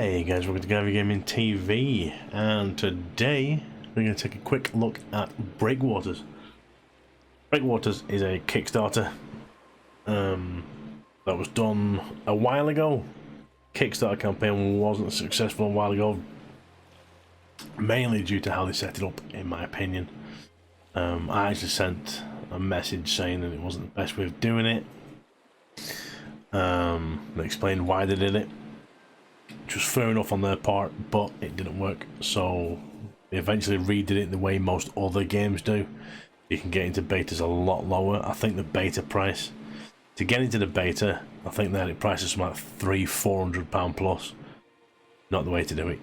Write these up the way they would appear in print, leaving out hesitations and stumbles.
Hey guys, welcome to Gravy Gaming TV, and today we're going to take a quick look at BreakWaters. BreakWaters is a Kickstarter that was done a while ago. Kickstarter campaign wasn't successful a while ago, mainly due to how they set it up, in my opinion. I actually sent a message saying that it wasn't the best way of doing it. They explained why they did it, which was fair enough on their part, but it didn't work, so they eventually redid it the way most other games do. You can get into betas a lot lower. I think the beta price, to get into the beta, I think they had it priced at about £300–400 plus. Not the way to do it.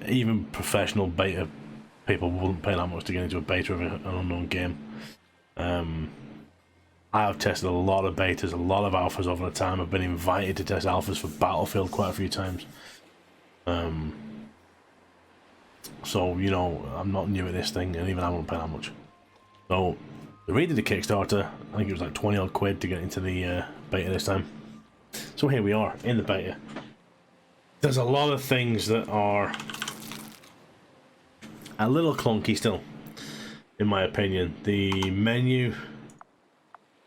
Even professional beta people wouldn't pay that much to get into a beta of an unknown game. I have tested a lot of betas, a lot of alphas over the time. I've been invited to test alphas for Battlefield quite a few times. So, you know, I'm not new at this thing, and even I won't pay that much. So, they redid the Kickstarter. I think it was like 20 odd quid to get into the beta this time. So here we are, in the beta. There's a lot of things that are a little clunky still, in my opinion. The menu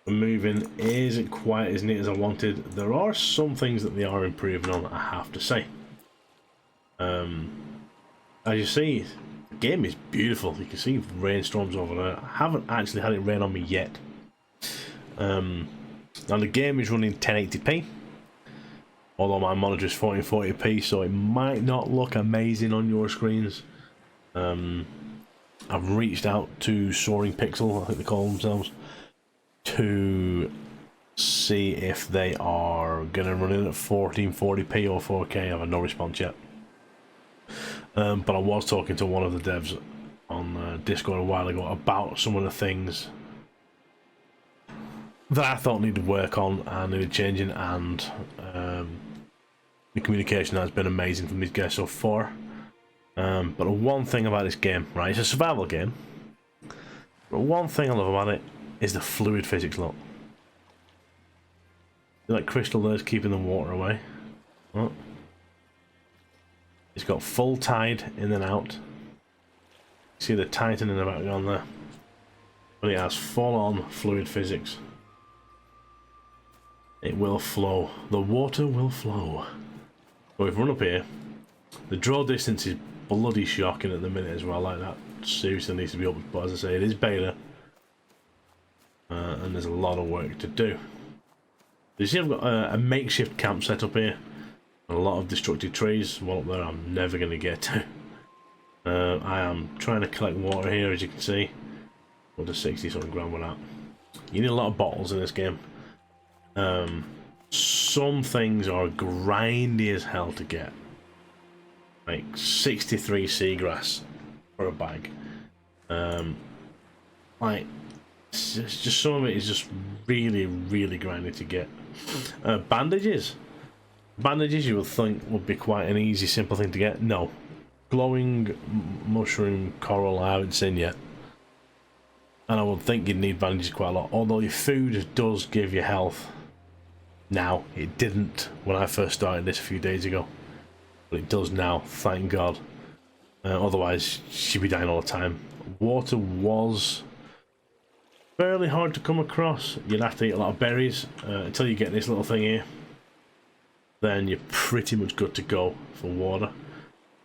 moving isn't quite as neat as I wanted. There are some things that they are improving on, I have to say. As you see, the game is beautiful. You can see rainstorms over there. I haven't actually had it rain on me yet. Now the game is running 1080p, although my monitor is 1440p, so it might not look amazing on your screens. I've reached out to Soaring Pixel, I think they call themselves, to see if they are going to run it at 1440p or 4K. I have no response yet. But I was talking to one of the devs on Discord a while ago about some of the things that I thought needed work on and needed changing, and the communication has been amazing from these guys so far. But the one thing about this game, right, it's a survival game, but one thing I love about it is the fluid physics lot. That crystal there's keeping the water away. Oh. It's got full tide in and out. See the Titan in the background there. But it has full on fluid physics. It will flow. The water will flow. So we've run up here. The draw distance is bloody shocking at the minute as well. Like that seriously needs to be up. But as I say, it is beta. And there's a lot of work to do. You see I've got a makeshift camp set up here. And a lot of destructive trees. One up there I'm never going to get to. I am trying to collect water here, as you can see. Under 60 something grand with that. You need a lot of bottles in this game. Some things are grindy as hell to get. Like 63 seagrass for a bag. Like, it's just some of it is just really grindy to get. Bandages you would think would be quite an easy, simple thing to get. No, glowing mushroom coral I haven't seen yet, and I would think you'd need bandages quite a lot. Although your food does give you health now. It didn't when I first started this a few days ago, but it does now, thank God. Otherwise she'd be dying all the time. Water was fairly hard to come across. You'd have to eat a lot of berries until you get this little thing here. Then you're pretty much good to go for water.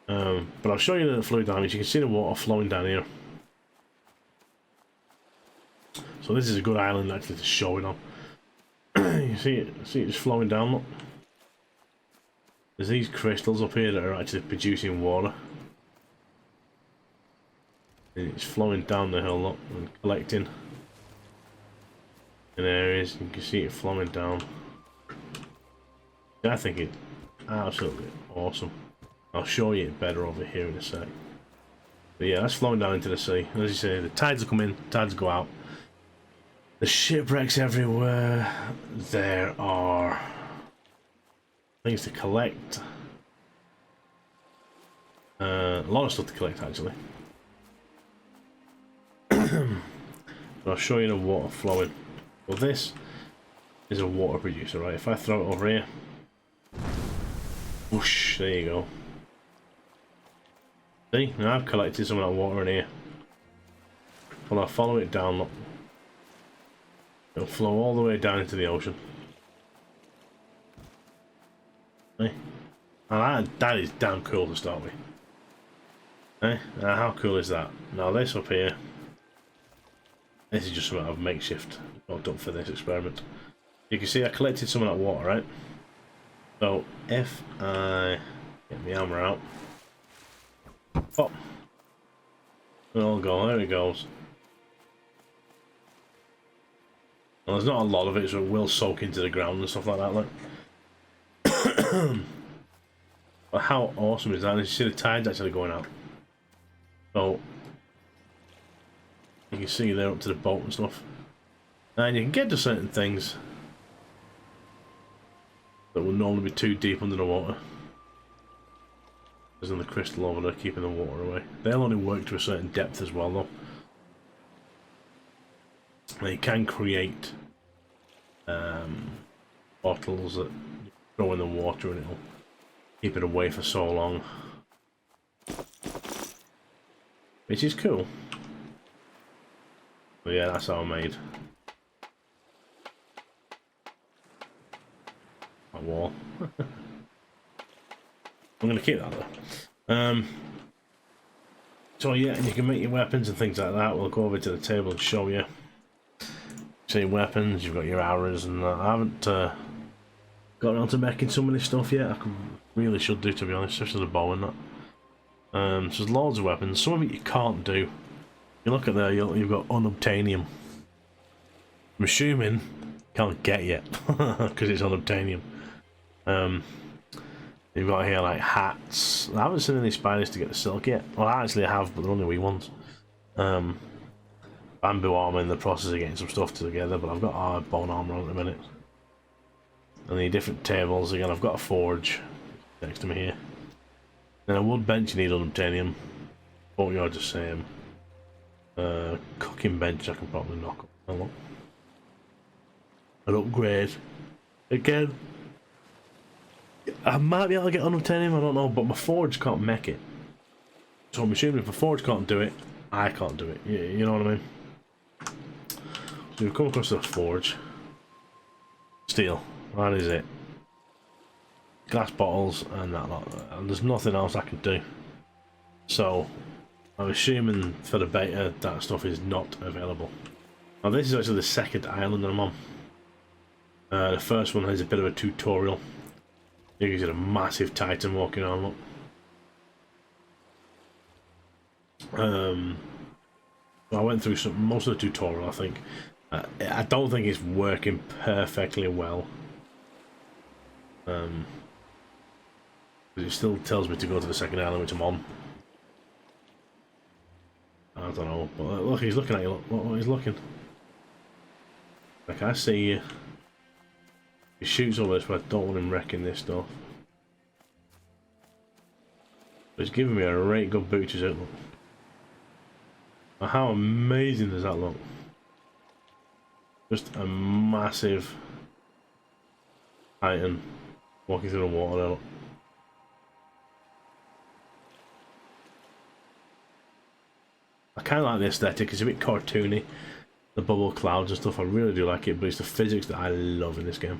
But I'll show you the fluid damage. You can see the water flowing down here. So this is a good island actually to show it on. You see it just flowing down. Look. There's these crystals up here that are actually producing water. And it's flowing down the hill, look, and collecting in areas. You can see it flowing down. I think it's absolutely awesome. I'll show you it better over here in a sec. But yeah, that's flowing down into the sea. As you say, the tides will come in, tides go out. The shipwrecks everywhere. There are things to collect. A lot of stuff to collect actually. But I'll show you the water flowing. Well, this is a water producer, right? If I throw it over here, Whoosh, there you go. See, now I've collected some of that water in here. Well, I'll follow it down, look. It'll flow all the way down into the ocean. See? And that is damn cool to start with. Eh? Now how cool is that? Now this up here, this is just something I've makeshift got up for this experiment. You can see I collected some of that water, right? So if I get my hammer out, pop, it'll go, there it goes. Well, there's not a lot of it, so it will soak into the ground and stuff like that, like. But how awesome is that? And you see the tide's actually going out. So you can see they're up to the boat and stuff. And you can get to certain things that will normally be too deep under the water. There's another crystal over there keeping the water away. They'll only work to a certain depth as well though. They can create bottles that you throw in the water and it'll keep it away for so long. Which is cool. But yeah, that's how I made my wall. I'm gonna keep that though. So yeah, and you can make your weapons and things like that. We'll go over to the table and show you. See weapons, you've got your arrows and that. I haven't got around to making some of this stuff yet. Really should do, to be honest, especially the bow and that. So there's loads of weapons. Some of it you can't do. You look at there, you've got unobtainium. I'm assuming can't get yet because it's unobtainium. You've got here like hats. I haven't seen any spiders to get the silk yet. Well, actually I have, but they're only wee ones. Bamboo armor in the process of getting some stuff together, but I've got bone armor on at the minute. And the different tables, again, I've got a forge next to me here. Then a wood bench, you need unobtainium. Boatyard, just same. Cooking bench, I can probably knock up. Hello. An upgrade. Again, I might be able to get unobtainium, I don't know, but my forge can't make it. So I'm assuming if a forge can't do it, I can't do it. You know what I mean? So we've come across the forge. Steel. That is it. Glass bottles and that lot. And there's nothing else I can do. So I'm assuming for the beta that stuff is not available. Now this is actually the second island that I'm on. The first one has a bit of a tutorial. You can see a massive titan walking on. Look. I went through most of the tutorial, I think. I don't think it's working perfectly well. But it still tells me to go to the second island, which I'm on. I don't know, but look, he's looking at you. Look, he's looking. Like, I see you. He shoots over this, but I don't want him wrecking this stuff. But he's giving me a right good boot as it look. How amazing does that look? Just a massive titan walking through the water now. I kind of like the aesthetic, it's a bit cartoony. The bubble clouds and stuff, I really do like it, but it's the physics that I love in this game.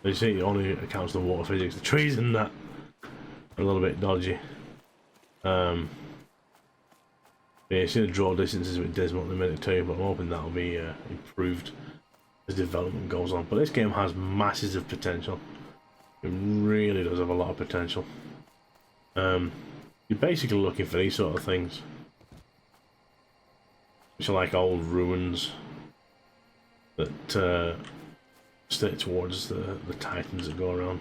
You see, it only accounts for the water physics. The trees and that are a little bit dodgy. Yeah, you see the draw distance is a bit dismal at the minute too, but I'm hoping that'll be improved as development goes on. But this game has masses of potential. It really does have a lot of potential. You're basically looking for these sort of things, which are like old ruins that stick towards the titans that go around.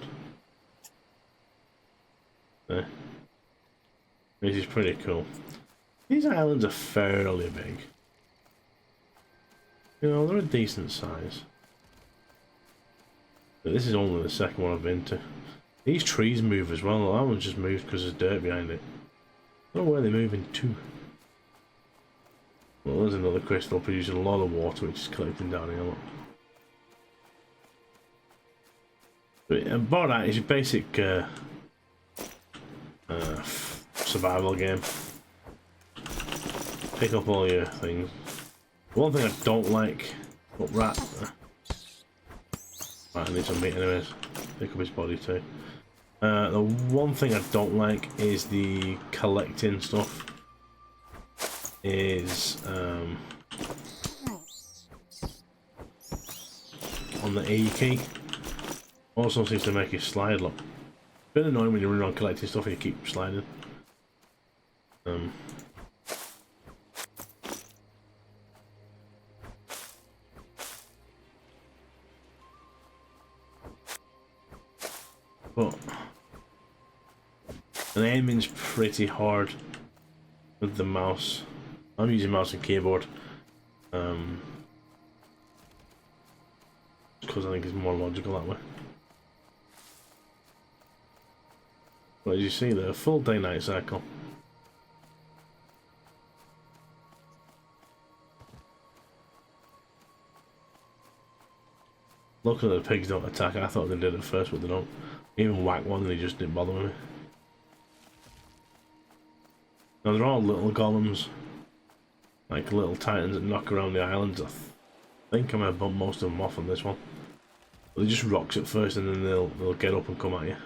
There. This is pretty cool. These islands are fairly big. You know, they're a decent size. But this is only the second one I've been to. These trees move as well. That one just moved because there's dirt behind it. I don't know where they're moving to. Well, there's another crystal producing a lot of water which is collecting down here. Look. But bar that is your basic survival game. Pick up all your things. One thing I don't like... Oh, rat. Right, I need some meat anyways. Pick up his body too. The one thing I don't like is the collecting stuff. Is on the E key. Also seems to make you slide. Look, a bit annoying when you're running around collecting stuff and you keep sliding. But and aiming's pretty hard with the mouse. I'm using mouse and keyboard because I think it's more logical that way. But as you see there, full day-night cycle. Luckily the pigs don't attack. I thought they did at first, but they don't. Even whack one and they just didn't bother with me. Now they're all little golems, like little titans that knock around the islands. I think I might have bumped most of them off on this one. But they just rocks at first and then they'll get up and come at you.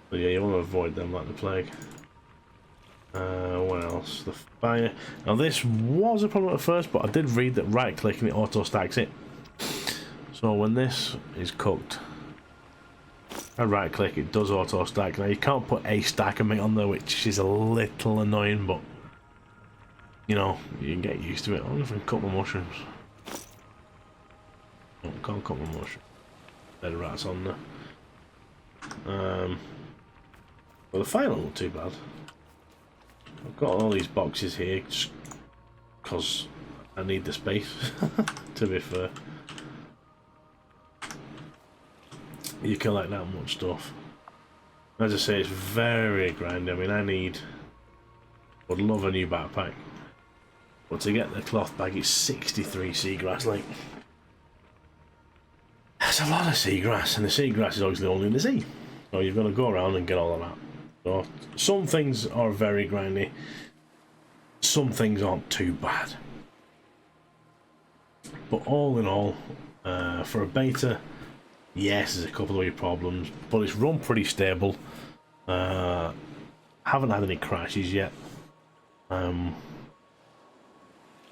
But yeah, you want to avoid them like the plague. What else? The fire. Now this was a problem at first, but I did read that right clicking it auto stacks it. So when this is cooked, I right click, it does auto stack. Now you can't put a stack of meat on there, which is a little annoying, but you know, you can get used to it. I wonder if I can cook my mushrooms. No, can't cook my mushrooms. There are rats on there. Well, the fire don't look too bad. I've got all these boxes here just because I need the space, to be fair. You collect that much stuff. As I say, it's very grindy. I mean, would love a new backpack. But to get the cloth bag, it's 63 seagrass. Like, that's a lot of seagrass, and the seagrass is obviously only in the sea. So you've got to go around and get all of that. So some things are very grindy. Some things aren't too bad. But all in all, for a beta, yes, there's a couple of wee problems, but it's run pretty stable. Haven't had any crashes yet. The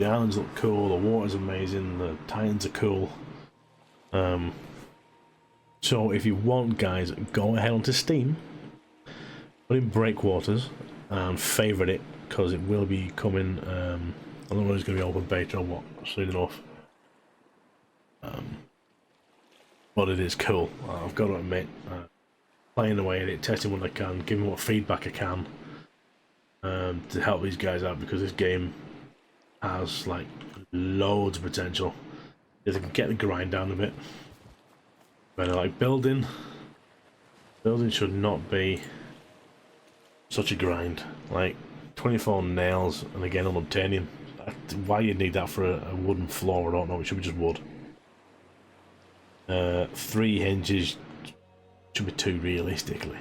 islands look cool, the water's amazing, the titans are cool. So if you want, guys, go ahead onto Steam, put in BreakWaters and favourite it, because it will be coming. I don't know when it's going to be open beta or what, soon enough. But it is cool. I've got to admit, playing away at it, testing what I can, giving what feedback I can to help these guys out, because this game has like loads of potential if they can get the grind down a bit. But like building should not be such a grind. Like 24 nails and again on obtanium. Why you need that for a wooden floor, I don't know. It should be just wood. 3 hinges should be 2 realistically,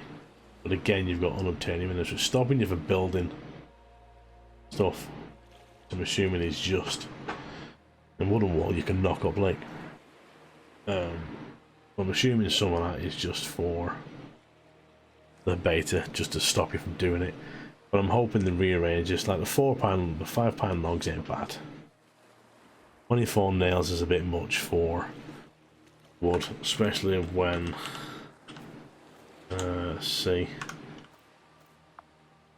but again you've got unobtainium in there, so stopping you from building stuff, I'm assuming is just a wooden wall you can knock up like. I'm assuming some of that is just for the beta, just to stop you from doing it. But I'm hoping the rearranges, like the 5 pound logs ain't bad. 24 nails is a bit much for wood, especially when let's see.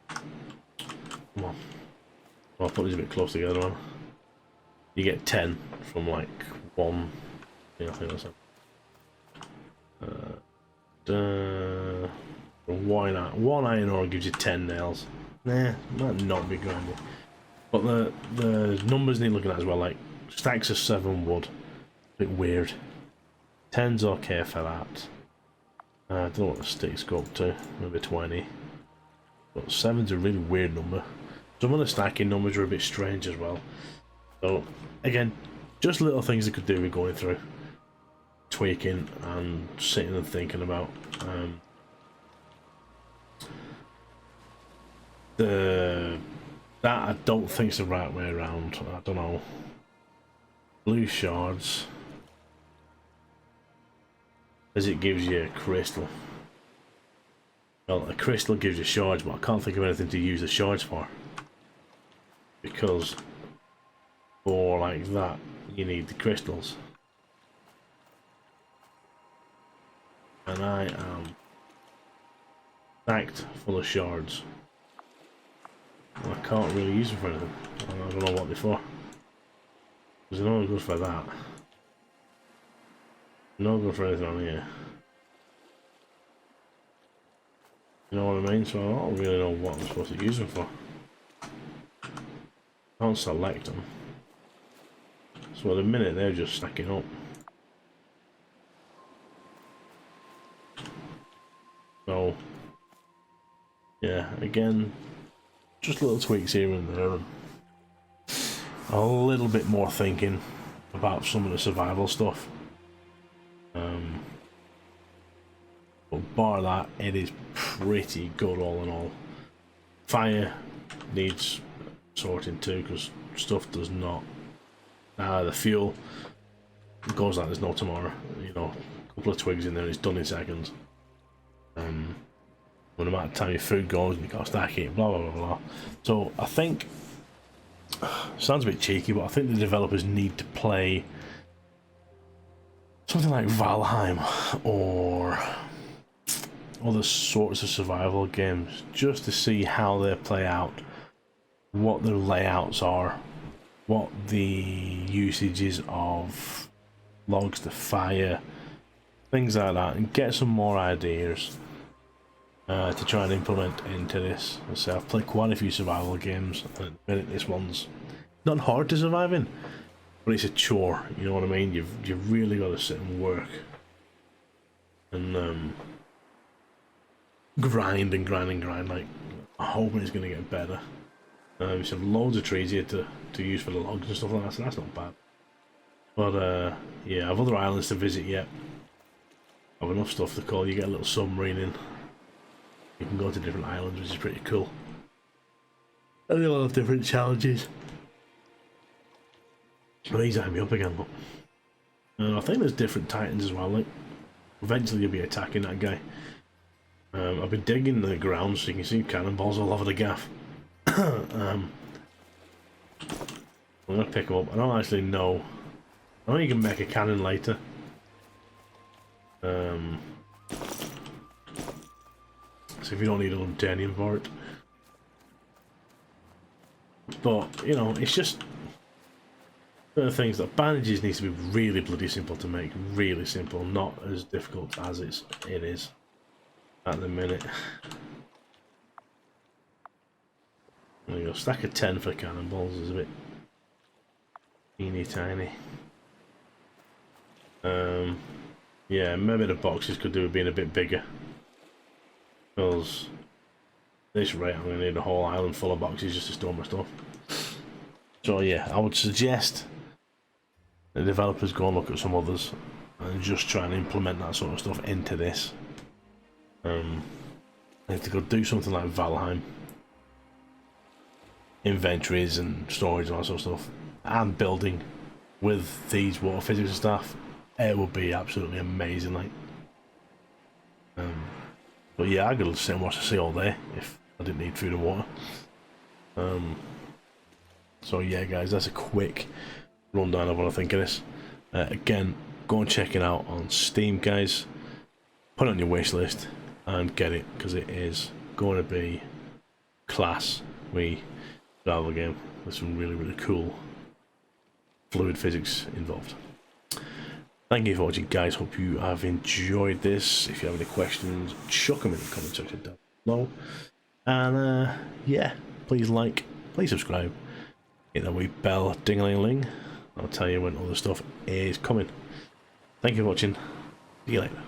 Come on. I'll put these a bit close together, man. You get 10 from like one. Yeah, I think that's it. Why not? 1 iron ore gives you 10 nails. Nah, might not be grindy. But the numbers need looking at as well. Like stacks of 7 wood, a bit weird. 10's okay for that. I don't know what the sticks go up to. Maybe 20. But 7's a really weird number. Some of the stacking numbers are a bit strange as well. So again, just little things they could do with going through, tweaking and sitting and thinking about. That I don't think is the right way around. I don't know. Blue shards, as it gives you a crystal. Well, a crystal gives you shards, but I can't think of anything to use the shards for. Because for like that, you need the crystals. And I am stacked full of shards. I can't really use them for anything. I don't know what they're for. Because they're not good for that. Not good for anything on here. You know what I mean? So I don't really know what I'm supposed to use them for. Can't select them. So at the minute they're just stacking up. So yeah, again, just little tweaks here and there, and a little bit more thinking about some of the survival stuff. But bar that, it is pretty good all in all. Fire needs sorting too, because stuff does not. The fuel goes like there's no tomorrow. You know, a couple of twigs in there, it's done in seconds. When the amount of time your food goes and you can't stack it, blah blah blah blah. So I think, sounds a bit cheeky, but I think the developers need to play something like Valheim or other sorts of survival games, just to see how they play out, what the layouts are, what the usage is of logs to fire, things like that, and get some more ideas to try and implement into this. So I've played quite a few survival games, and at the minute this one's not hard to survive in, but it's a chore, you know what I mean? You've really got to sit and work and grind and grind and grind. Like, I'm hoping it's going to get better. So loads of trees here to use for the logs and stuff like that, so that's not bad. But yeah, I've other islands to visit yet. I've enough stuff to call. You get a little submarine in. You can go to different islands, which is pretty cool. And a lot of different challenges. But he's eyeing me up again, look. And I think there's different titans as well. Like, eventually you'll be attacking that guy. I've been digging the ground so you can see cannonballs all over the gaff. I'm gonna pick them up. I don't actually know. I know you can make a cannon later. So if you don't need unobtainium for it. But, you know, it's just the things that bandages needs to be really bloody simple to make. Really simple, not as difficult as it is at the minute. There you go, stack of 10 for cannonballs is a bit teeny tiny. Yeah, maybe the boxes could do with being a bit bigger. Because at this rate I'm going to need a whole island full of boxes just to store my stuff. So yeah, I would suggest the developers go and look at some others and just try and implement that sort of stuff into this. If they could do something like Valheim, inventories and storage and all that sort of stuff, and building with these water physics and stuff, it would be absolutely amazing. Like, but yeah, I could sit and watch the sea all day if I didn't need food and water. So yeah, guys, that's a quick rundown of what I think of this. Again, go and check it out on Steam, guys. Put it on your wish list and get it, because it is going to be class. Survival game with some really, really cool fluid physics involved. Thank you for watching, guys. Hope you have enjoyed this. If you have any questions, chuck them in the comment section down below. And yeah, please like, please subscribe, hit that wee bell ding-a-ling-ling. I'll tell you when other stuff is coming. Thank you for watching. See you later.